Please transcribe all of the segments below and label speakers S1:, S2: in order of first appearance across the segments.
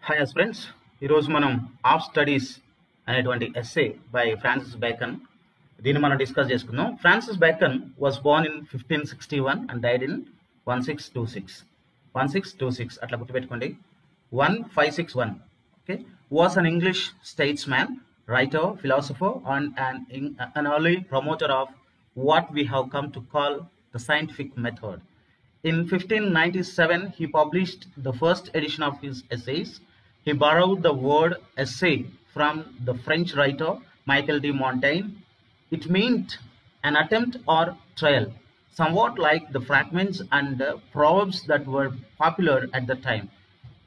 S1: Hi friends, ఈరోజు మనం of studies అనేటువంటి ఎస్సే బై ఫ్రాన్సిస్ బేకన్ దీన్ని మనం డిస్కస్ చేసుకుందాం. Francis Bacon was born in 1561 and died in 1626 అట్లా గుర్తుపెట్టుకోండి. 1561. Okay, was an English statesman, writer, philosopher and an early promoter of what we have come to call the scientific method. In 1597, he published the first edition of his essays. He borrowed the word essay from the French writer Michel de Montaigne. It meant an attempt or trial, somewhat like the fragments and proverbs that were popular at the time.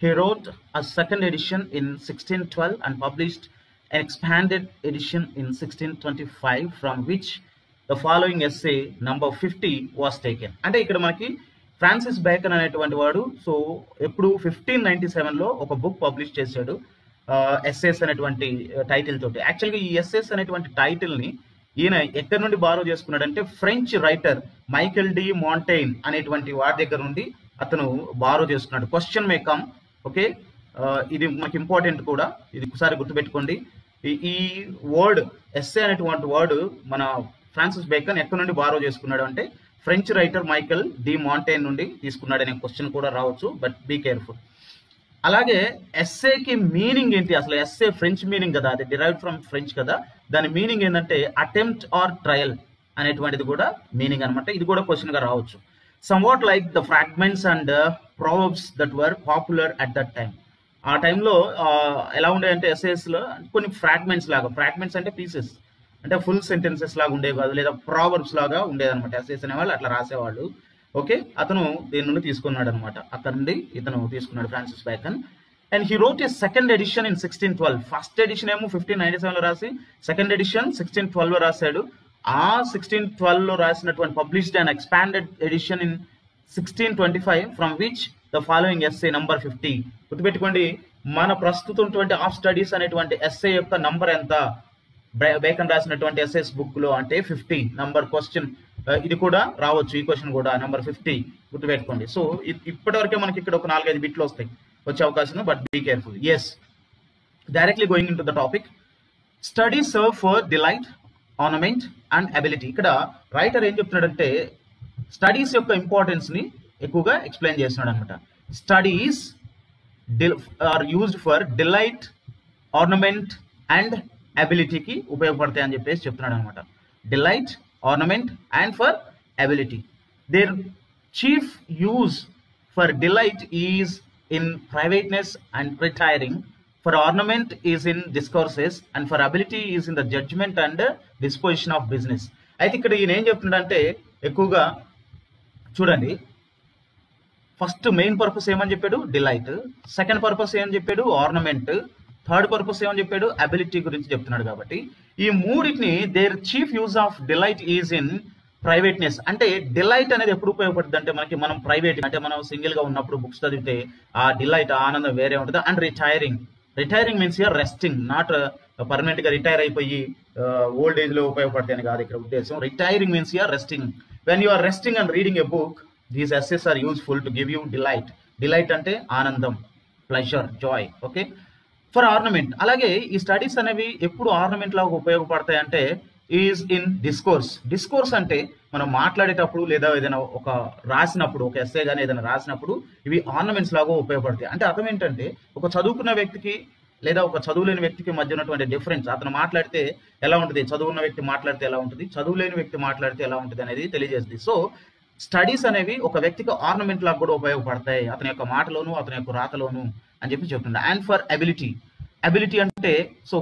S1: He wrote a second edition in 1612 and published an expanded edition in 1625, from which the following essay, number 50, was taken. అంటే ఇక్కడ మనకి Francis bacon అనేటువంటి వాడు so ఎప్పుడు 1597లో ఒక book publish చేశాడు, essays అనేటువంటి టైటిల్ తోటి. యాక్చువల్గా ఈ ఎస్సేస్ అనేటువంటి టైటిల్ని ఈయన ఎక్కడి నుండి బారో చేసుకున్నాడంటే French writer Michel de Montaigne అనేటువంటి వాడి దగ్గర నుండి అతను బారో చేసుకున్నాడు. Question may come. ఓకే, ఇది మనకి ఇంపార్టెంట్ కూడా, ఇది ఒకసారి గుర్తుపెట్టుకోండి. ఈ వర్డ్ ఎస్సే అనేటువంటి వర్డ్ మన ఫ్రాన్సిస్ బేకన్ ఎక్కడి నుండి బారో చేసుకున్నాడు అంటే French writer Michel de mountain నుండి తీసుకున్నాడు అనే క్వశ్చన్ కూడా రావచ్చు, బట్ బీ కేర్ఫుల్. అలాగే ఎస్సేకి మీనింగ్ ఏంటి? అసలు ఎస్సే ఫ్రెంచ్ మీనింగ్ కదా, అది డిరైవ్డ్ ఫ్రమ్ ఫ్రెంచ్ కదా, దాని మీనింగ్ ఏంటంటే అటెంప్ట్ ఆర్ ట్రయల్ అనేటువంటిది కూడా మీనింగ్ అనమాట. ఇది కూడా క్వశ్చన్ గా రావచ్చు. Somewhat like the fragments and proverbs that were popular at that time. ఆ టైంలో ఎలా ఉండేదంటే ఎస్సేస్ లో కొన్ని ఫ్రాగ్మెంట్స్ లాగా, ఫ్రాగ్మెంట్స్ అంటే పీసెస్, అంటే ఫుల్ సెంటెన్సెస్ లాగా ఉండేవి కాదు, లేదా ప్రావర్బ్స్ లాగా ఉండేదన్నమాట. ఎస్సేస్ అనేవాళ్ళు అట్లా రాసేవాళ్ళు. ఓకే, అతను దీని నుండి తీసుకున్నాడు అనమాట, అక్కడ నుండి ఇతను తీసుకున్నాడు Francis Bacon. And he wrote a second edition in 1612. First edition ఏమో 1597లో రాసి సెకండ్ ఎడిషన్ 1612లో రాశాడు. ఆ 1612లో రాసినటువంటి published and expanded edition in 1625, from which the following essay number 50. గుర్తుపెట్టుకోండి, మన ప్రస్తుతం ఉన్నటువంటి ఆఫ్ స్టడీస్ అనేటువంటి ఎస్సే యొక్క నంబర్ ఎంత బేకన్ రాసినటువంటి ఎస్ఎస్ బుక్ లో అంటే 50 నంబర్. క్వశ్చన్ ఇది కూడా రావచ్చు, ఈ క్వశ్చన్ కూడా నంబర్ 50 గుర్తుపెట్టుకోండి. సో ఇప్పటివరకే మనకి ఇక్కడ ఒక 4-5 బిట్లు వస్తాయి వచ్చే అవకాశం, but be careful. Yes, directly going into the topic. Study serve for delight, ornament and ability. ఇక్కడ రైటర్ ఏం చెప్తున్నాడంటే స్టడీస్ యొక్క ఇంపార్టెన్స్ ని ఎక్కువగా ఎక్స్ప్లెయిన్ చేస్తున్నాడు అనమాట. Studies are used for delight, ornament and అబిలిటీకి ఉపయోగపడతాయి అని చెప్పేసి చెప్తున్నాడు అనమాట. Delight, ornament and for ability. Their chief use for delight is in privateness and retiring, for ornament is in discourses and for ability is in the judgement and disposition of business. అయితే ఇక్కడ ఈయన ఏం చెప్తున్నాడంటే ఎక్కువగా చూడండి, first main purpose ఏమని చెప్పాడు? Delight. Second purpose ఏమని చెప్పాడు? ఆర్నమెంట్. థర్డ్ పర్పస్ ఏమని చెప్పాడు? అబిలిటీ గురించి చెప్తున్నాడు. కాబట్టి ఈ మూడింటిని their chief use of delight is in privateness. అంటే డిలైట్ అనేది ఎప్పుడు ఉపయోగపడుతుంది అంటే మనకి మనం ప్రైవేట్ అంటే మనం సింగిల్ గా ఉన్నప్పుడు బుక్స్ చదివితే ఆ డిలైట్, ఆనందం వేరే ఉంటుంది. And retiring. Retiring means your resting, not permanent గా రిటైర్ అయిపోయి ఓల్డ్ ఏజ్ లో ఉపయోగపడతాయని కాదు ఇక్కడ ఉద్దేశం. Retiring means your resting. When you are resting and reading a book, these essays are useful to give you delight. Delight అంటే ఆనందం, pleasure, joy. Okay, for ornament. అలాగే ఈ స్టడీస్ అనేవి ఎప్పుడు ఆర్నమెంట్ లాగా ఉపయోగపడతాయి అంటే ఈజ్ ఇన్ డిస్కోర్స్. డిస్కోర్స్ అంటే మనం మాట్లాడేటప్పుడు లేదా ఏదైనా ఒక రాసినప్పుడు, ఒక ఎస్సే కానీ ఏదైనా రాసినప్పుడు ఇవి ఆర్నమెంట్స్ లాగా ఉపయోగపడతాయి. అంటే అర్థం ఏంటంటే ఒక చదువుకున్న వ్యక్తికి లేదా ఒక చదువులేని వ్యక్తికి మధ్య ఉన్నటువంటి డిఫరెన్స్, అతను మాట్లాడితే ఎలా ఉంటుంది, చదువున్న వ్యక్తి మాట్లాడితే ఎలా ఉంటుంది, చదువులేని వ్యక్తి మాట్లాడితే ఎలా ఉంటుంది అనేది తెలియజేస్తుంది. సో స్టడీస్ అనేవి ఒక వ్యక్తికి ఆర్నమెంట్ లాగా కూడా ఉపయోగపడతాయి, అతని యొక్క మాటలోను అతని యొక్క రాతలోను అని చెప్పి చెప్తుండే. And for ability. అబిలిటీ అంటే సో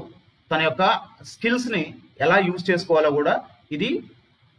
S1: తన యొక్క స్కిల్స్ ని ఎలా యూజ్ చేసుకోవాలో కూడా ఇది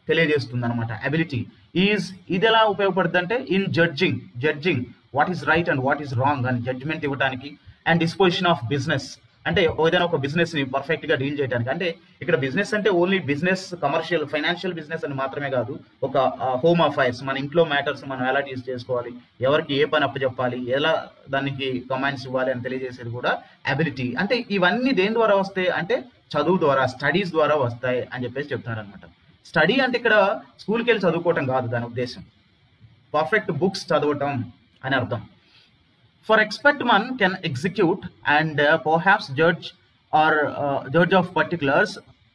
S1: తెలియజేస్తుంది అనమాట. అబిలిటీ ఈజ్, ఇది ఎలా ఉపయోగపడుతుంది అంటే in judging what is right and what is wrong అని జడ్జ్మెంట్ ఇవ్వడానికి. అండ్ డిస్పోజిషన్ ఆఫ్ బిజినెస్, అంటే ఏదైనా ఒక బిజినెస్ ని పర్ఫెక్ట్ గా డీల్ చేయడానికి. అంటే ఇక్కడ బిజినెస్ అంటే only business, commercial, financial business అని మాత్రమే కాదు, ఒక హోమ్ అఫైర్స్, మన ఇంట్లో మ్యాటర్స్ మనం ఎలా డీల్ చేసుకోవాలి, ఎవరికి ఏ పని అప్పచెప్పాలి, ఎలా దానికి కమాండ్స్ ఇవ్వాలి అని తెలియజేసేది కూడా అబిలిటీ. అంటే ఇవన్నీ దేని ద్వారా వస్తాయి అంటే చదువు ద్వారా, స్టడీస్ ద్వారా వస్తాయి అని చెప్పేసి చెప్తున్నాడు అనమాట. స్టడీ అంటే ఇక్కడ స్కూల్కి వెళ్ళి చదువుకోవటం కాదు దాని ఉద్దేశం, పర్ఫెక్ట్ బుక్స్ చదవటం అని అర్థం. For expert one can execute and perhaps judge or judge of particulars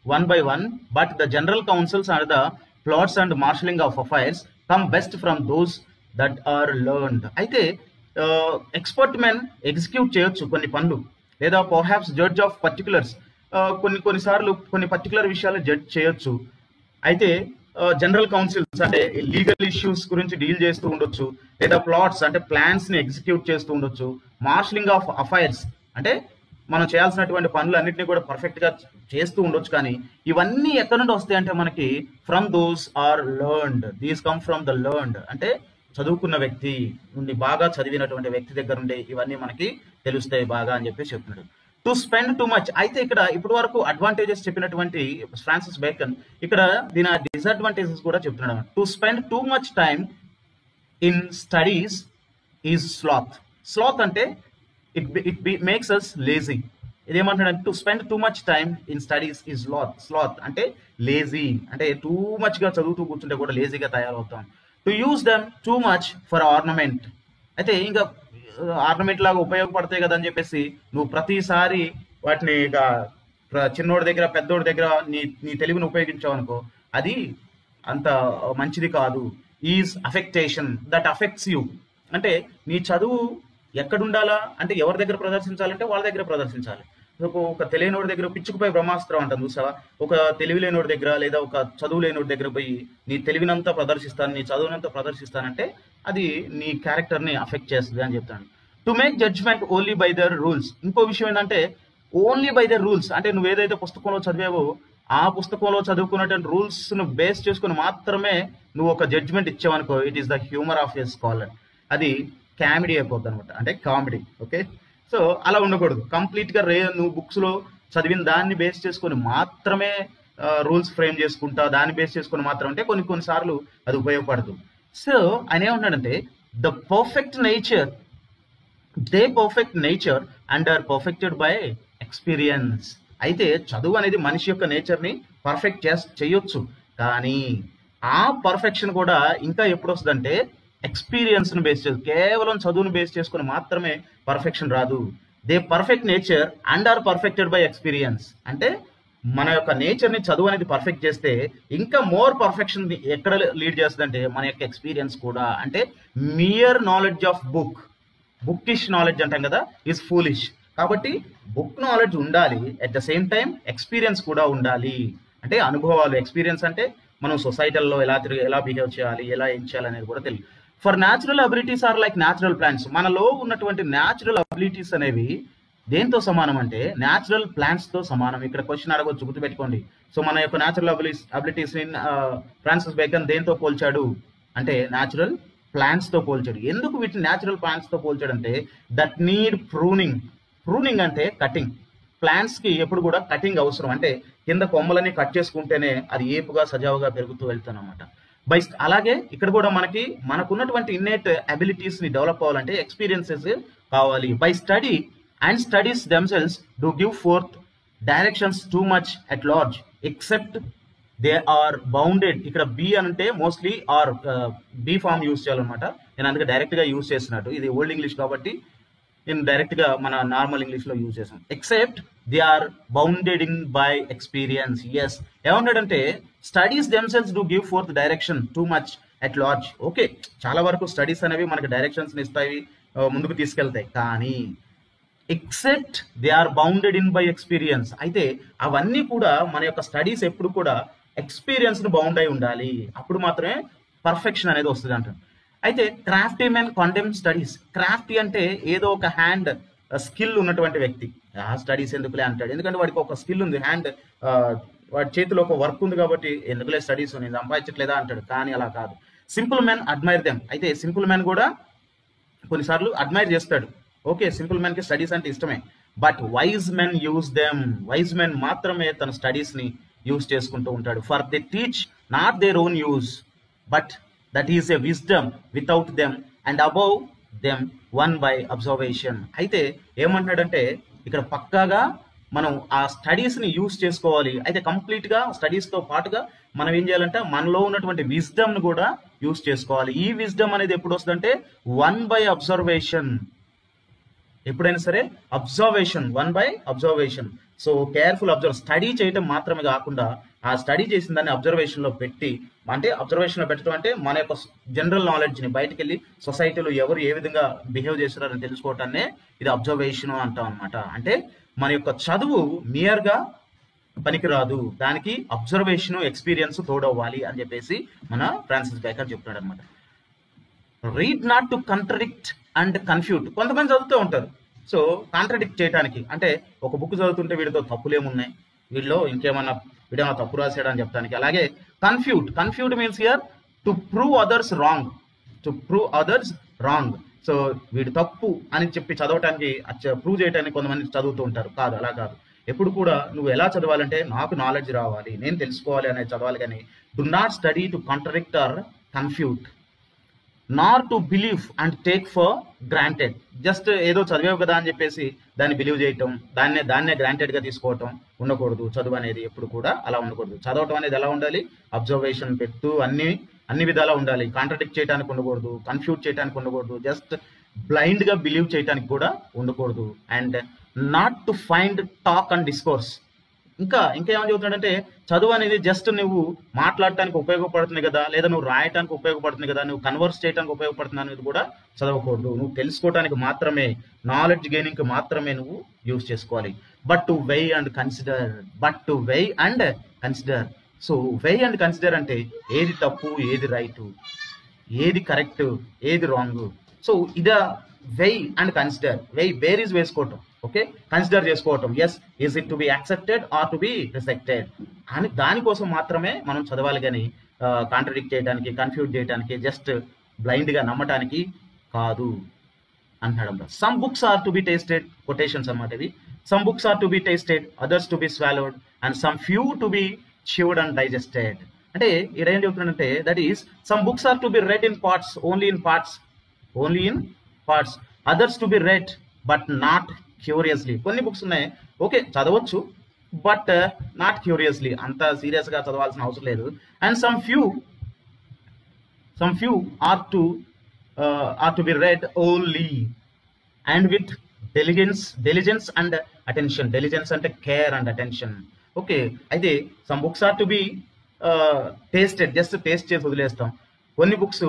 S1: one by one, but the general counsels and the plots and marshalling of affairs come best from those that are learned. అయితే expert men execute చేయొచ్చు కొన్ని పనులు, లేదా perhaps judge of particulars కొన్నిసార్లు కొన్ని particular విషయాలు judge చేయొచ్చు. అయితే జనరల్ కౌన్సిల్స్ అంటే లీగల్ ఇష్యూస్ గురించి డీల్ చేస్తూ ఉండొచ్చు, లేదా ప్లాట్స్ అంటే ప్లాన్స్ ని ఎగ్జిక్యూట్ చేస్తూ ఉండొచ్చు, మార్షలింగ్ ఆఫ్ అఫైర్స్ అంటే మనం చేయాల్సినటువంటి పనులు అన్నింటినీ కూడా పర్ఫెక్ట్ గా చేస్తూ ఉండొచ్చు. కానీ ఇవన్నీ ఎక్కడి నుండి వస్తాయి అంటే మనకి from those are learned, these come from the learned, అంటే చదువుకున్న వ్యక్తి నుండి, బాగా చదివినటువంటి వ్యక్తి దగ్గర నుండి ఇవన్నీ మనకి తెలుస్తాయి బాగా అని చెప్పి చెప్తున్నాడు. టు స్పెండ్ టూ మచ్, అయితే ఇక్కడ ఇప్పటి వరకు అడ్వాంటేజెస్ చెప్పినటువంటి ఫ్రాన్సిస్ బేకన్ ఇక్కడ దీని డిసడ్వాంటేజెస్ కూడా చెప్తున్నాడు. To spend too much time in studies is sloth. Sloth అంటే ఇట్ మేక్స్ అస్ లేజీ. ఇదేమంటాడంటే to spend too much time in studies is sloth అంటే లేజీ, అంటే టూ మచ్ గా చదువుతూ కూర్చుంటే కూడా లేజీగా తయారవుతాం. To use them too much for ornament, అయితే ఇంకా ఆర్నమెంట్ లాగా ఉపయోగపడతాయి కదా అని చెప్పేసి నువ్వు ప్రతిసారి వాటిని ఇక చిన్నోడి దగ్గర పెద్దోడి దగ్గర నీ తెలివిని ఉపయోగించావు అనుకో, అది అంత మంచిది కాదు. ఈజ్ అఫెక్టేషన్ దట్ అఫెక్ట్స్ యూ, అంటే నీ చదువు ఎక్కడుండాలా అంటే ఎవరి దగ్గర ప్రదర్శించాలంటే వాళ్ళ దగ్గర ప్రదర్శించాలి. ఒక తెలియనోడి దగ్గర పిచ్చుకుపై బ్రహ్మాస్త్రం అంటాను చూసావా, ఒక తెలివి లేనోడి దగ్గర లేదా ఒక చదువు లేనోడి దగ్గర పోయి నీ తెలివినంతా ప్రదర్శిస్తాను, నీ చదువునంతా ప్రదర్శిస్తానంటే అది నీ క్యారెక్టర్ని అఫెక్ట్ చేస్తుంది అని చెప్తాను. To make judgment only by their rules, ఇంకో విషయం ఏంటంటే ఓన్లీ బై దర్ రూల్స్, అంటే నువ్వు ఏదైతే పుస్తకంలో చదివావో ఆ పుస్తకంలో చదువుకున్నటువంటి రూల్స్ ను బేస్ చేసుకుని మాత్రమే నువ్వు ఒక జడ్జ్మెంట్ ఇచ్చావనుకో, it is the humour of a scholar, అది కామెడీ అయిపోద్ది అనమాట, అంటే కామెడీ. ఓకే, సో అలా ఉండకూడదు. కంప్లీట్ గా నువ్వు బుక్స్ లో చదివిన దాన్ని బేస్ చేసుకుని మాత్రమే రూల్స్ ఫ్రేమ్ చేసుకుంటా, దాన్ని బేస్ చేసుకుని మాత్రం అంటే కొన్నిసార్లు అది ఉపయోగపడదు. సో ఆయన ఏమంటాడంటే the perfect nature, they perfect nature and are perfected by experience. అయితే చదువు అనేది మనిషి యొక్క నేచర్ ని పర్ఫెక్ట్ చేయొచ్చు, కానీ ఆ పర్ఫెక్షన్ కూడా ఇంకా ఎప్పుడు వస్తుందంటే ఎక్స్పీరియన్స్ ను బేస్ చేసి, కేవలం చదువును బేస్ చేసుకుని మాత్రమే పర్ఫెక్షన్ రాదు. They perfect nature and are perfected by experience, అంటే మన యొక్క నేచర్ ని చదువు అనేది పర్ఫెక్ట్ చేస్తే ఇంకా మోర్ పర్ఫెక్షన్ ఎక్కడ లీడ్ చేస్తుందంటే మన యొక్క ఎక్స్పీరియన్స్ కూడా. అంటే mere knowledge of bookish knowledge అంటాం కదా, ఈజ్ ఫూలిష్. కాబట్టి బుక్ నాలెడ్జ్ ఉండాలి, at the same time experience కూడా ఉండాలి. అంటే అనుభవాలు, ఎక్స్పీరియన్స్ అంటే మనం సొసైటీల్లో ఎలా బిహేవ్ చేయాలి, ఎలా ఏం చేయాలి అనేది కూడా తెలియదు. For natural abilities are like natural plants, మనలో ఉన్నటువంటి న్యాచురల్ అబిలిటీస్ అనేవి దేంతో సమానం అంటే న్యాచురల్ ప్లాంట్స్ తో సమానం. ఇక్కడ క్వశ్చన్ అడగొచ్చు, గుర్తుపెట్టుకోండి. సో మన యొక్క న్యాచురల్ అబిలిటీస్ ని ఫ్రాన్సిస్ బేకన్ దేంతో పోల్చాడు అంటే న్యాచురల్ ప్లాంట్స్ తో పోల్చాడు. ఎందుకు వీటిని న్యాచురల్ ప్లాంట్స్ తో పోల్చాడు అంటే దట్ నీడ్ ప్రూనింగ్. ప్రూనింగ్ అంటే కటింగ్. ప్లాంట్స్ కి ఎప్పుడు కూడా కటింగ్ అవసరం, అంటే కింద కొమ్మలని కట్ చేసుకుంటేనే అది ఏపుగా సజావుగా పెరుగుతూ వెళ్తానమాట. అలాగే ఇక్కడ కూడా మనకున్నటువంటి ఇన్నేట్ అబిలిటీస్ ని డెవలప్ అవ్వాలంటే ఎక్స్పీరియన్సెస్ కావాలి. By study and studies themselves do give forth directions too much at large except they are bounded. ఇక్కడ బి అంటే mostly are be form use చేయాలన్నమాట. నేను అందుకే డైరెక్ట్ గా యూజ్ చేస్తున్నట్టు, ఇది ఓల్డ్ ఇంగ్లీష్ కాబట్టి నేను డైరెక్ట్ గా మన నార్మల్ ఇంగ్లీష్ లో యూజ్ చేసాం. Except they are bounded in by experience. Yes, ఏమంటాడంటే studies themselves do give forth direction too much at large. Okay, చాలా వరకు స్టడీస్ అనేవి మనకి డైరెక్షన్స్ ఇస్తాయి, ముందుకు తీసుకెళ్తాయి, కానీ except they are bounded in by experience. అయితే అవన్నీ కూడా మన యొక్క స్టడీస్ ఎప్పుడు కూడా ఎక్స్పీరియన్స్ ను బౌండ్ అయి ఉండాలి, అప్పుడు మాత్రమే పర్ఫెక్షన్ అనేది వస్తుంది అంటారు. అయితే Crafty men condemn studies. Crafty అంటే ఏదో ఒక హ్యాండ్ స్కిల్ ఉన్నటువంటి వ్యక్తి. ఆ స్టడీస్ ఎందుకులే అంటాడు, ఎందుకంటే వాడికి ఒక స్కిల్ ఉంది, హ్యాండ్ వాడి చేతిలో ఒక వర్క్ ఉంది కాబట్టి ఎందుకులే స్టడీస్ నేను సంపాదించట్లేదా అంటాడు. కానీ అలా కాదు. Simple men admire them. అయితే సింపుల్ మెన్ కూడా కొన్నిసార్లు అడ్మైర్ చేస్తాడు. ఓకే, సింపుల్ మెన్ కి స్టడీస్ అంటే ఇష్టమే, but wise men use them. Wise men మాత్రమే తన స్టడీస్ ని యూజ్ చేసుకుంటూ ఉంటాడు. For they teach not their own use but that is a wisdom without them and above them one by observation. అయితే ఏమంటున్నాడంటే ఇక్కడ పక్కాగా మనం ఆ స్టడీస్ ని యూజ్ చేసుకోవాలి. అయితే కంప్లీట్ గా స్టడీస్ తో పాటుగా మనం ఏం చేయాలంటే మనలో ఉన్నటువంటి విజ్డమ్ ను కూడా యూజ్ చేసుకోవాలి. ఈ విజ్డమ్ అనేది ఎప్పుడు వస్తుందంటే వన్ బై అబ్జర్వేషన్. ఎప్పుడైనా సరే observation, 1 by observation. So careful observe, study చేయటం మాత్రమే కాకుండా ఆ స్టడీ చేసిన దాన్ని అబ్జర్వేషన్లో పెట్టి, అంటే అబ్జర్వేషన్లో పెట్టడం అంటే మన యొక్క జనరల్ నాలెడ్జ్ని బయటకు వెళ్ళి సొసైటీలో ఎవరు ఏ విధంగా బిహేవ్ చేస్తున్నారని తెలుసుకోవటాన్నే ఇది అబ్జర్వేషన్ అంటాం అనమాట. అంటే మన యొక్క చదువు మియర్గా పనికిరాదు, దానికి అబ్జర్వేషన్ ఎక్స్పీరియన్స్ తోడవ్వాలి అని చెప్పేసి మన ఫ్రాన్సిస్ బేకర్ చెప్తున్నాడు అనమాట. Read not to contradict and confute. కొంతమంది చదువుతూ ఉంటారు, సో కాంట్రడిక్ట్ చేయడానికి, అంటే ఒక బుక్ చదువుతుంటే వీడితో తప్పులేమున్నాయి, వీడిలో వీడేమన్నా తప్పు రాశాడు అని చెప్పడానికి. అలాగే confute means here to prove others wrong. So వీడు తప్పు అని చెప్పి చదవటానికి, ప్రూవ్ చేయడానికి కొంతమంది చదువుతూ ఉంటారు. కాదు, అలా కాదు. ఎప్పుడు కూడా నువ్వు ఎలా చదవాలంటే నాకు నాలెడ్జ్ రావాలి, నేను తెలుసుకోవాలి అనేది చదవాలి. కానీ do not study to contradict or confute, nor to believe and take for granted. Just ఏదో చదివేవు కదా అని చెప్పేసి దాన్ని బిలీవ్ చేయటం, దాన్నే గ్రాంటెడ్గా తీసుకోవటం ఉండకూడదు. చదువు అనేది ఎప్పుడు కూడా అలా ఉండకూడదు. చదవటం అనేది ఎలా ఉండాలి, అబ్జర్వేషన్ పెడుతూ అన్ని విధాలా ఉండాలి. కాంట్రడిక్ట్ చేయడానికి ఉండకూడదు, కన్ఫ్యూజ్ చేయడానికి ఉండకూడదు, జస్ట్ బ్లైండ్గా బిలీవ్ చేయడానికి కూడా ఉండకూడదు. And not to find talk and discourse. ఇంకా ఏమని చెబుతున్నాడంటే, చదువు అనేది జస్ట్ నువ్వు మాట్లాడటానికి ఉపయోగపడుతుంది కదా, లేదా నువ్వు రాయటానికి ఉపయోగపడుతుంది కదా, నువ్వు కన్వర్స్ చేయడానికి ఉపయోగపడుతుంది అనేది కూడా చదవకూడదు. నువ్వు తెలుసుకోవడానికి మాత్రమే, నాలెడ్జ్ గెయినింగ్కి మాత్రమే నువ్వు యూజ్ చేసుకోవాలి. But to weigh and consider. So weigh and consider అంటే ఏది తప్పు, ఏది రైటు, ఏది కరెక్ట్, ఏది రాంగ్. సో ఇదా వెయ్ అండ్ కన్సిడర్. బేరీస్ వేసుకోవటం, ఓకే, కన్సిడర్ చేసుకోవటం. Yes, is it to be accepted or to be rejected అని దానికోసం మాత్రమే మనం చదవాలి. కానీ కాంట్రడిక్ట్ చేయడానికి, కన్ఫ్యూజ్ చేయడానికి, జస్ట్ బ్లైండ్గా నమ్మటానికి కాదు అంటాడు. Some books are to be tasted, quotations అన్నమాట ఇవి. Some books are to be tasted, others to be swallowed, and some few to be chewed and digested. అంటే ఇక్కడ ఏం చెప్తున్నాడంటే, that is some books are to be read in parts, only in parts, others to be read but not curiously. కొన్ని books ఉన్నాయి, okay చదవచ్చు, but not curiously, అంత సీరియస్గా చదవాల్సిన అవసరం లేదు. And some few are to be read only and with diligence and attention. Diligence అంటే care and attention. Okay, అయితే some books are to be tasted, just taste చేసి వదిలేస్తాం. కొన్ని బుక్స్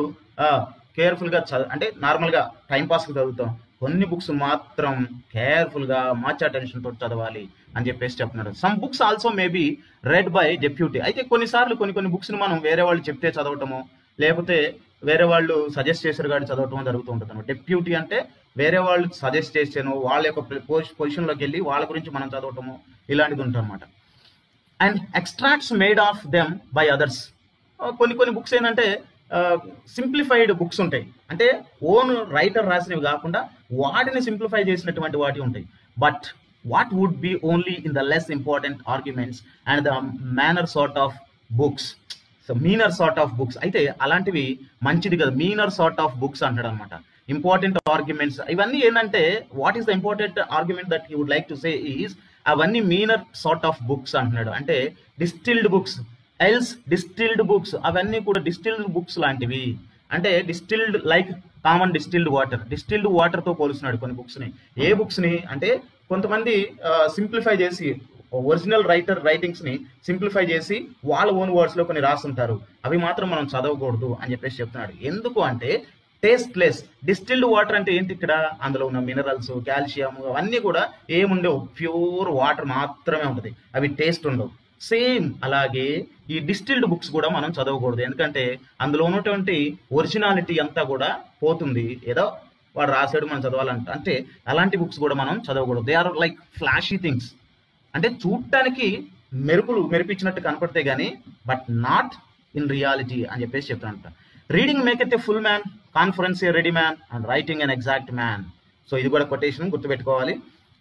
S1: కేర్ఫుల్గా అంటే నార్మల్గా టైంపాస్కి చదువుతాం. కొన్ని బుక్స్ మాత్రం కేర్ఫుల్గా మచ్ అటెన్షన్ తోటి చదవాలి అని చెప్పేసి చెప్తున్నాడు. Some books also may be red by deputy. అయితే కొన్నిసార్లు కొన్ని బుక్స్ని మనం వేరే వాళ్ళు చెప్తే చదవటము, లేకపోతే వేరే వాళ్ళు సజెస్ట్ చేశారు కాబట్టి చదవటం జరుగుతూ ఉంటుంది. డెప్యూటీ అంటే వేరే వాళ్ళు సజెస్ట్ చేసాను, వాళ్ళ యొక్క పొజిషన్లోకి వెళ్ళి వాళ్ళ గురించి మనం చదవటము, ఇలాంటిది ఉంటుంది అన్నమాట. And extracts made of them by others. కొన్ని బుక్స్ ఏంటంటే సింప్లిఫైడ్ బుక్స్ ఉంటాయి, అంటే ఓన్ రైటర్ రాసినవి కాకుండా వాటిని సింప్లిఫై చేసినటువంటి వాటి ఉంటాయి. But what would be only in the less important arguments and the meaner sort of books. అయితే అలాంటివి మంచిది కదా, మీనర్ సార్ట్ ఆఫ్ బుక్స్ అంటాడు అనమాట. ఇంపార్టెంట్ ఆర్గ్యుమెంట్స్ ఇవన్నీ ఏంటంటే, what is the important argument that he would like to say is, అవన్నీ meaner sort of books అంటున్నాడు. అంటే డిస్టిల్డ్ బుక్స్, అవన్నీ కూడా డిస్టిల్డ్ బుక్స్ లాంటివి. అంటే డిస్టిల్డ్ లైక్ కామన్ డిస్టిల్డ్ వాటర్తో పోలుస్తున్నాడు కొన్ని బుక్స్ని. ఏ బుక్స్ని అంటే, కొంతమంది సింప్లిఫై చేసి ఒరిజినల్ రైటింగ్స్ని సింప్లిఫై చేసి వాళ్ళ ఓన్ వర్డ్స్లో కొన్ని రాస్తుంటారు, అవి మాత్రం మనం చదవకూడదు అని చెప్పేసి చెప్తున్నాడు. ఎందుకు అంటే టేస్ట్లెస్. డిస్టిల్డ్ వాటర్ అంటే ఏంటి, ఇక్కడ అందులో ఉన్న మినరల్స్, కాల్షియం అవన్నీ కూడా ఏముండవు, ప్యూర్ వాటర్ మాత్రమే ఉంటుంది, అవి టేస్ట్ ఉండవు. సేమ్ అలాగే ఈ డిస్టిల్డ్ బుక్స్ కూడా మనం చదవకూడదు, ఎందుకంటే అందులో ఉన్నటువంటి ఒరిజినాలిటీ అంతా కూడా పోతుంది. ఏదో వాడు రాసాడు మనం చదవాలంట, అంటే అలాంటి బుక్స్ కూడా మనం చదవకూడదు. They are like flashy things, అంటే చూడటానికి మెరిపించినట్టు కనపడితే కానీ బట్ నాట్ ఇన్ రియాలిటీ అని చెప్పేసి చెప్తానంట. Reading maketh a full man, conference a ready man, and writing an exact man. So ఇది కూడా కొటేషన్ గుర్తుపెట్టుకోవాలి.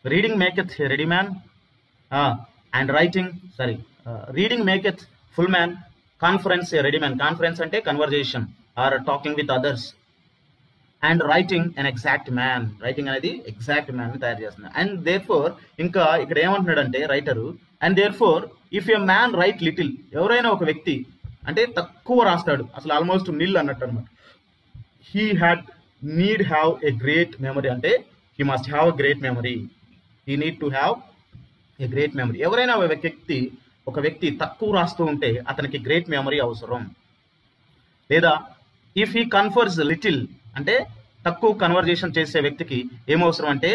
S1: Reading maketh a ready man and reading maketh full man, conference a ready man. Conference అంటే conversation or talking with others, and writing an exact man. Writing అనేది exact man తయారు చేస్తుంది. And therefore, ఇంకా ఇక్కడ ఏమంటున్నాడంటే writer, and therefore if a man right little, ఎవరైనా ఒక వ్యక్తి అంటే తక్కువ రాస్తాడు, అసలు ఆల్మోస్ట్ నిల్ అన్నట్టు అనమాట. He have a great memory, అంటే he must have a great memory. He need to have a great memory. ఎవరైనా ఒక వ్యక్తి తక్కువ రాస్తూ ఉంటే అతనికి గ్రేట్ మెమరీ అవసరం. లేదా ఇఫ్ హీ కన్ఫర్స్ లిటిల్ అంటే తక్కువ కన్వర్జేషన్ చేసే వ్యక్తికి ఏమవసరం అంటే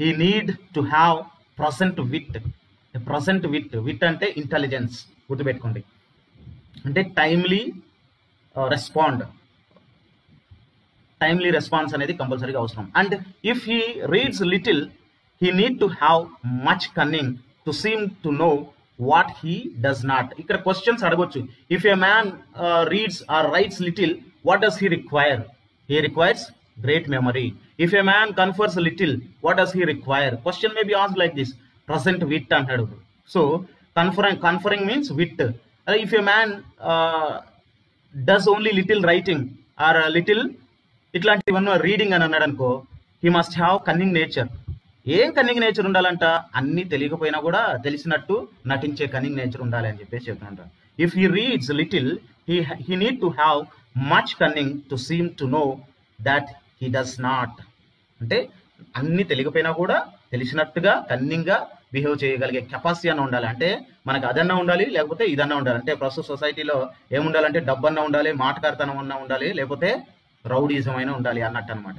S1: he need to have present wit. Present wit అంటే ఇంటెలిజెన్స్, గుర్తుపెట్టుకోండి. అంటే టైమ్లీ రెస్పాన్స్ అనేది కంపల్సరీగా అవసరం. And if he reads little he need to have much cunning to seem to know what he does not. ఇక్కడ క్వశ్చన్స్ అడగొచ్చు. If a man reads or writes little, what does he require? He requires great memory. If a man confers little, what does he require? Question may be asked like this, present wit antadu. So conferring means wit. If a man does only little writing or little itlantivanna reading అని అన్నాడు అనుకో, he must have cunning nature. ఏం cunning nature ఉండాలంట? అన్ని తెలియకపోయినా కూడా తెలిసినట్టు నటించే కన్నింగ్ నేచర్ ఉండాలి అని చెప్పేసి చెప్తుంటారు. If he reads little he need to have much cunning to seem to know that he does not. అంటే అన్ని తెలియకపోయినా కూడా తెలిసినట్టుగా కన్నింగ్గా బిహేవ్ చేయగలిగే కెపాసిటీ అన్న ఉండాలి. అంటే మనకు అదన్నా ఉండాలి, లేకపోతే ఇదన్నా ఉండాలి. అంటే ప్రస్తుత సొసైటీలో ఏముండాలంటే డబ్బన్నా ఉండాలి, మాటకారితనం అన్నా ఉండాలి, లేకపోతే రౌడీజం అయినా ఉండాలి అన్నట్టు అనమాట.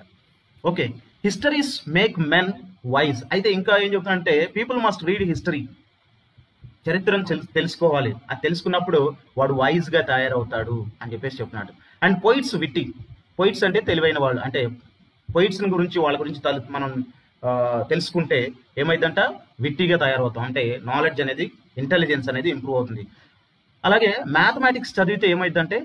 S1: Okay, histories make men wise. అయితే ఇంకా ఏం చెప్తానంటే పీపుల్ మస్ట్ రీడ్ హిస్టరీ. చరిత్రను తెలుసుకోవాలి. అది తెలుసుకున్నప్పుడు వాడు వైజ్గా తయారవుతాడు అని చెప్పేసి చెప్తున్నాడు. And poets witty. పోయిట్స్ అంటే తెలివైన వాళ్ళు. అంటే పోయిట్స్ గురించి వాళ్ళ గురించి మనం తెలుసుకుంటే ఏమైందంట, విట్టిగా తయారవుతాం. అంటే నాలెడ్జ్ అనేది, ఇంటెలిజెన్స్ అనేది ఇంప్రూవ్ అవుతుంది. అలాగే మ్యాథమెటిక్స్ చదివితే ఏమైందంటే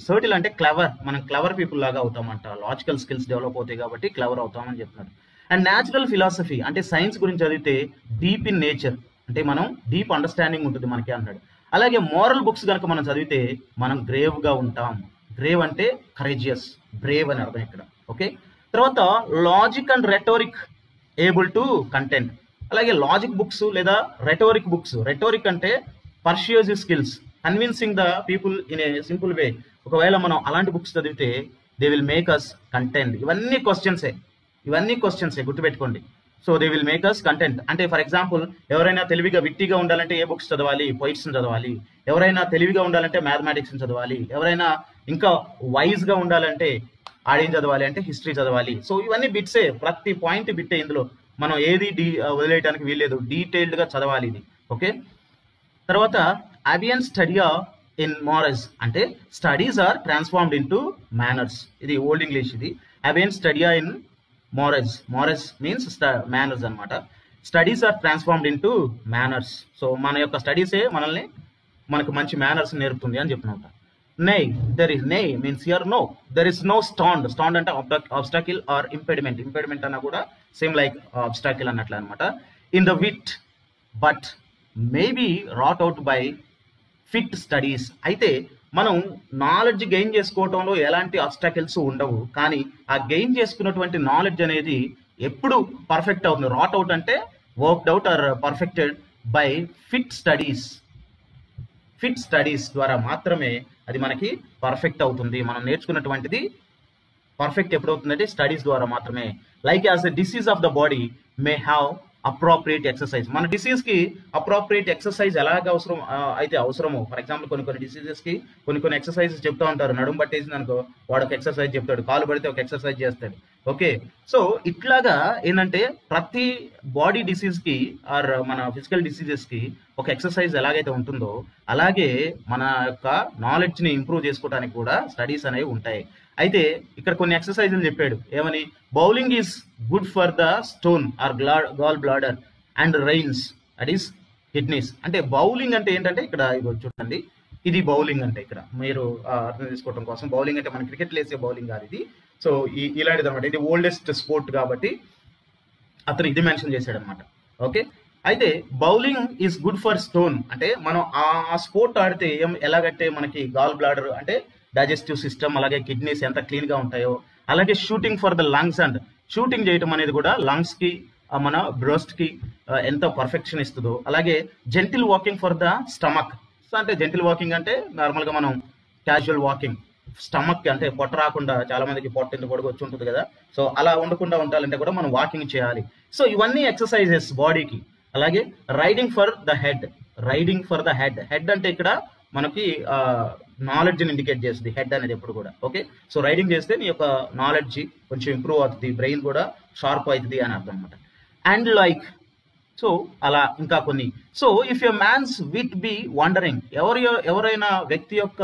S1: సర్టిల్ అంటే క్లవర్. మనం క్లవర్ పీపుల్ లాగా అవుతామంట. లాజికల్ స్కిల్స్ డెవలప్ అవుతాయి కాబట్టి క్లవర్ అవుతామని చెప్తున్నారు. అండ్ న్యాచురల్ ఫిలాసఫీ అంటే సైన్స్ గురించి చదివితే డీప్ ఇన్ నేచర్, అంటే మనం డీప్ అండర్స్టాండింగ్ ఉంటుంది మనకి అన్నాడు. అలాగే మోరల్ బుక్స్ కనుక మనం చదివితే మనం గ్రేవ్గా ఉంటాం. గ్రేవ్ అంటే కరేజియస్, బ్రేవ్ అని అర్థం ఇక్కడ. ఓకే, తర్వాత logic and rhetoric able to content. అలాగే లాజిక్ బుక్స్ లేదా రెటోరిక్ బుక్స్. రెటోరిక్ అంటే persuasive skills, convincing the people in a simple way. ఒకవేళ మనం అలాంటి బుక్స్ చదివితే they will make us content. ఇవన్నీ క్వశ్చన్సే గుర్తుపెట్టుకోండి. So they will make us content. అంటే ఫర్ ఎగ్జాంపుల్ ఎవరైనా తెలివిగా విట్టిగా ఉండాలంటే ఏ బుక్స్ చదవాలి? పోయిట్స్ని చదవాలి. ఎవరైనా తెలివిగా ఉండాలంటే మ్యాథమెటిక్స్ని చదవాలి. ఎవరైనా ఇంకా వైజ్గా ఉండాలంటే ఆడేం చదవాలి అంటే హిస్టరీ చదవాలి. సో ఇవన్నీ బిట్సే, ప్రతి పాయింట్ బిట్టే. ఇందులో మనం ఏది వదిలేయడానికి వీల్లేదు, డీటెయిల్డ్గా చదవాలి ఇది. ఓకే, తర్వాత అబియన్ స్టడియా ఇన్ మారల్స్ అంటే studies are transformed into manners. ఇది ఓల్డ్ ఇంగ్లీష్. ఇది అబియన్ స్టడియా ఇన్ మారల్స్ మీన్స్ మేనర్స్ అనమాట. Studies are transformed into manners. So మన యొక్క స్టడీసే మనకు మంచి మేనర్స్ నేర్పుతుంది అని చెప్తున్నా. Nay, there is nay means here no. There is no stand అంటే obstacle or impediment. Impediment అన్న కూడా సేమ్ లైక్ obstacle అన్నట్లు అనమాట. In the wit but may be wrought out by fit studies. అయితే మనం నాలెడ్జ్ గెయిన్ చేసుకోవటంలో ఎలాంటి obstacles ఉండవు, కానీ ఆ గెయిన్ చేసుకున్నటువంటి నాలెడ్జ్ అనేది ఎప్పుడు పర్ఫెక్ట్ అవుతుంది. రాట్ అవుట్ అంటే worked out or perfected by fit studies ద్వారా మాత్రమే అది మనకి పర్ఫెక్ట్ అవుతుంది. మనం నేర్చుకున్నటువంటిది పర్ఫెక్ట్ ఎప్పుడు అవుతుందంటే స్టడీస్ ద్వారా మాత్రమే. Like as a disease of the body may have appropriate exercise. మన డిసీజ్కి అప్రోప్రియేట్ ఎక్సర్సైజ్ ఎలాగ అవసరమో. ఫర్ ఎగ్జాంపుల్ కొన్ని డిసీజెస్కి కొన్ని ఎక్సర్సైజెస్ చెప్తా ఉంటారు. నడుము పట్టేసింది అనుకో వాడు ఒక ఎక్సర్సైజ్ చెప్తాడు, కాలు పడితే ఒక ఎక్సర్సైజ్ చేస్తాడు. ఓకే, సో ఇట్లాగా ఏంటంటే ప్రతి బాడీ డిసీజ్కి ఆర్ మన ఫిజికల్ డిసీజెస్కి ఒక ఎక్సర్సైజ్ ఎలాగైతే ఉంటుందో అలాగే మన యొక్క నాలెడ్జ్ని ఇంప్రూవ్ చేసుకోవడానికి కూడా స్టడీస్ అనేవి ఉంటాయి. అయితే ఇక్కడ కొన్ని ఎక్సర్సైజులు చెప్పాడు. ఏమని? Bowling is good for the stone or gall bladder and reins, that is kidneys. అంటే బౌలింగ్ అంటే ఏంటంటే ఇక్కడ ఇది చూడండి, ఇది బౌలింగ్ అంటే ఇక్కడ మీరు అర్థం చేసుకోవడం కోసం. బౌలింగ్ అంటే మన క్రికెట్లో వేసే బౌలింగ్ కాదు ఇది. సో ఇలాంటిది అనమాట. ఇది ఓల్డెస్ట్ స్పోర్ట్ కాబట్టి అతను ఇది మెన్షన్ చేశాడు అనమాట. ఓకే, అయితే bowling is good for stone అంటే మనం ఆ స్పోర్ట్ ఆడితే ఎలాగంటే మనకి గాల్ బ్లాడర్ అంటే డైజెస్టివ్ సిస్టమ్, అలాగే కిడ్నీస్ ఎంత క్లీన్గా ఉంటాయో, అలాగే shooting for the lungs. And shooting చేయటం అనేది కూడా లంగ్స్కి మన బ్రెస్ట్కి ఎంత పర్ఫెక్షన్ ఇస్తుందో. అలాగే gentle walking for the stomach. So అంటే జెంటిల్ వాకింగ్ అంటే నార్మల్గా మనం క్యాజువల్ వాకింగ్, స్టమక్ అంటే పొట్ట రాకుండా, చాలా మందికి పొట్ట ఇంత పొడుగు వచ్చి ఉంటుంది కదా, సో అలా ఉండకుండా ఉండాలంటే కూడా మనం వాకింగ్ చేయాలి. సో ఇవన్నీ ఎక్సర్సైజెస్ బాడీకి. అలాగే riding for the head. Head అంటే ఇక్కడ మనకి నాలెడ్జ్ని ఇండికేట్ చేస్తుంది హెడ్ అనేది ఎప్పుడు కూడా. ఓకే, సో రైడింగ్ చేస్తే నీ యొక్క నాలెడ్జ్ కొంచెం ఇంప్రూవ్ అవుతుంది, బ్రెయిన్ కూడా షార్ప్ అవుతుంది అని అర్థం అనమాట. అండ్ లైక్, సో అలా ఇంకా కొన్ని. So if a man's wit be wandering, ఎవరైనా వ్యక్తి యొక్క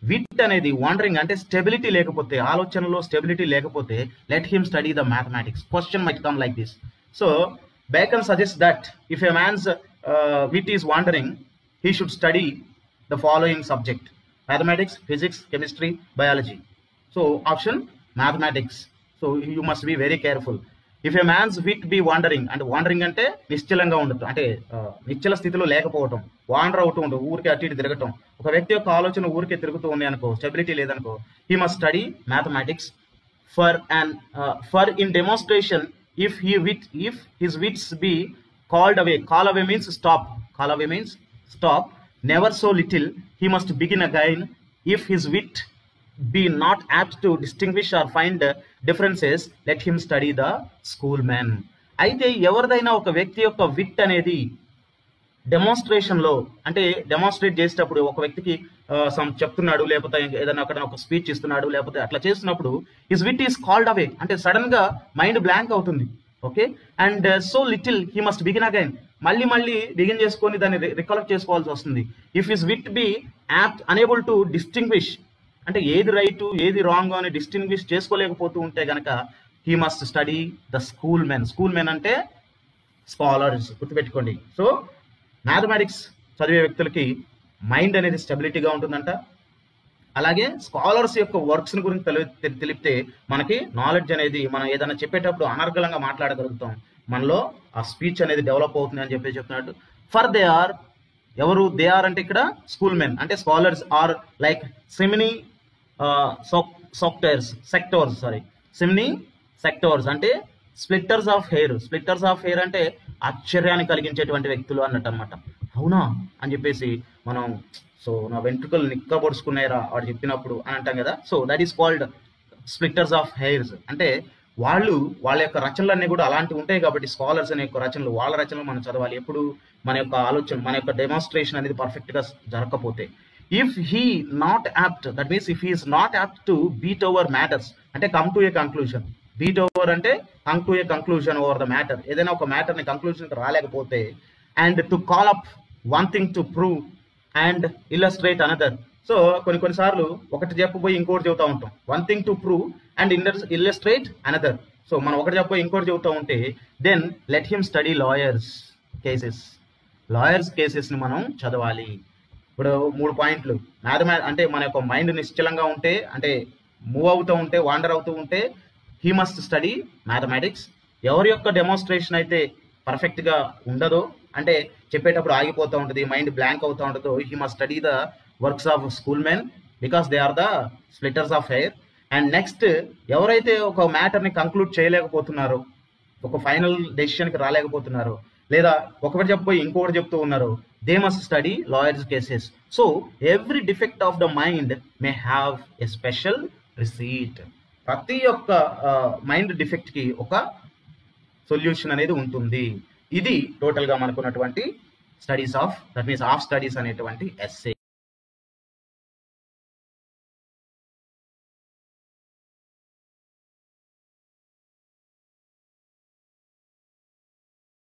S1: విట్ అనేది వాండరింగ్ అంటే స్టెబిలిటీ లేకపోతే, ఆలోచనలో స్టెబిలిటీ లేకపోతే, let him study the mathematics. Question might come like this. So Bacon suggest that if a man's wit is wandering, he should study the following subject: mathematics, physics, chemistry, biology. So option mathematics. So you must be very careful. If a man's wit be wandering, and wandering అంటే నిశ్చలంగా ఉండటం, అంటే నిశ్చల స్థితిలో లేకపోవటం, వాండర్ అవుతూ ఉండటం, ఊరికే అటు ఇటు తిరగటం. ఒక వ్యక్తి యొక్క ఆలోచన ఊరికే తిరుగుతూ ఉంది అనుకో, స్టెబిలిటీ లేదనుకో, he must study mathematics for in demonstration if his wits be called away. Call away means stop. Never so little, he must begin again. If his wit be not apt to distinguish or find differences, let him study the schoolman. అయితే ఎవరిదైనా ఒక వ్యక్తి యొక్క విట్ అనేది డెమాన్స్ట్రేషన్లో, అంటే demonstrate చేసేటప్పుడు ఒక వ్యక్తికి చెప్తున్నాడు, లేకపోతే ఏదైనా అక్కడ ఒక స్పీచ్ ఇస్తున్నాడు, లేకపోతే అట్లా చేస్తున్నప్పుడు his wit is called away, అంటే సడన్ గా మైండ్ బ్లాంక్ అవుతుంది. Okay, and so little he must begin again, మళ్ళీ బిగిన్ చేసుకొని దాన్ని రికలెక్ట్ చేసుకోవాల్సి వస్తుంది. If his wit be apt unable to distinguish, అంటే ఏది రైట్ ఏది రాంగ్ అని డిస్టింగ్విష్ చేసుకోలేకపోతూ ఉంటే గనక he must study the school men అంటే స్కాలర్స్, గుర్తుపెట్టుకోండి. సో మ్యాథమెటిక్స్ చదివే వ్యక్తులకి మైండ్ అనేది స్టెబిలిటీగా ఉంటుందంట. అలాగే స్కాలర్స్ యొక్క వర్క్స్ గురించి తెలిపితే మనకి నాలెడ్జ్ అనేది, మనం ఏదైనా చెప్పేటప్పుడు అనర్గళంగా మాట్లాడగలుగుతాం, మనలో ఆ స్పీచ్ అనేది డెవలప్ అవుతుంది అని చెప్పి చెప్తున్నాడు. ఫర్ దే ఆర్ అంటే ఇక్కడ స్కూల్ మెన్ అంటే స్కాలర్స్ ఆర్ లైక్ సిమినీ సెక్టర్స్ అంటే స్ప్లిట్టర్స్ ఆఫ్ హెయిర్ అంటే ఆశ్చర్యాన్ని కలిగించేటువంటి వ్యక్తులు అన్నట్టు అనమాట. అవునా అని చెప్పేసి మనం, సో నా వెంట్రుకలు నిక్కబొడుచుకున్నాయిరా వాడు చెప్పినప్పుడు అని అంటాం కదా. So that is called స్ప్లిట్టర్స్ of hairs. అంటే వాళ్ళ యొక్క రచనలన్నీ కూడా అలాంటివి ఉంటాయి కాబట్టి స్కాలర్స్ అనే యొక్క రచనలు, వాళ్ళ రచనలు మనం చదవాలి. ఎప్పుడు మన యొక్క ఆలోచన, మన యొక్క డెమాన్స్ట్రేషన్ అనేది పర్ఫెక్ట్గా జరగకపోతే. If he not apt, that means if he is not apt to beat over matters, అంటే come to a conclusion. Beat over అంటే come to a conclusion over the matter, ఏదైనా ఒక మ్యాటర్ని కంక్లూజన్కి రాలేకపోతే. And to call up one thing to prove and illustrate another. So కొన్నిసార్లు ఒకటి చెప్పబోయి ఇంకోటి చెబుతూ ఉంటాం. One thing to prove and illustrate another. So మనం ఒకటి చెప్పబోయి ఇంకోటి చెబుతూ ఉంటే then let him study lawyers కేసెస్ని మనం చదవాలి. ఇప్పుడు 3 పాయింట్లు. అంటే మన యొక్క మైండ్ నిశ్చలంగా ఉంటే, అంటే మూవ్ అవుతూ ఉంటే, వాండర్ అవుతూ ఉంటే, హీ మస్ట్ స్టడీ మ్యాథమెటిక్స్. ఎవరి యొక్క డెమాన్స్ట్రేషన్ అయితే పర్ఫెక్ట్గా ఉండదో, అంటే చెప్పేటప్పుడు ఆగిపోతూ ఉంటుంది, మైండ్ బ్లాంక్ అవుతూ ఉంటుందో, he must study the works of school men because they are the splitters of hair. And next, ఎవరైతే ఒక మ్యాటర్ని కంక్లూడ్ చేయలేకపోతున్నారో, ఒక ఫైనల్ డెసిషన్కి రాలేకపోతున్నారో, లేదా ఒకటి చెప్పబోయి ఇంకొకటి చెప్తూ ఉన్నారో, they must study lawyers cases. So every defect of the mind may have a special receipt. ప్రతి ఒక్క మైండ్ డిఫెక్ట్కి ఒక సొల్యూషన్ అనేది ఉంటుంది. ఇది టోటల్గా మనకున్నటువంటి studies of, that means of studies అనేటువంటి ఎస్సే.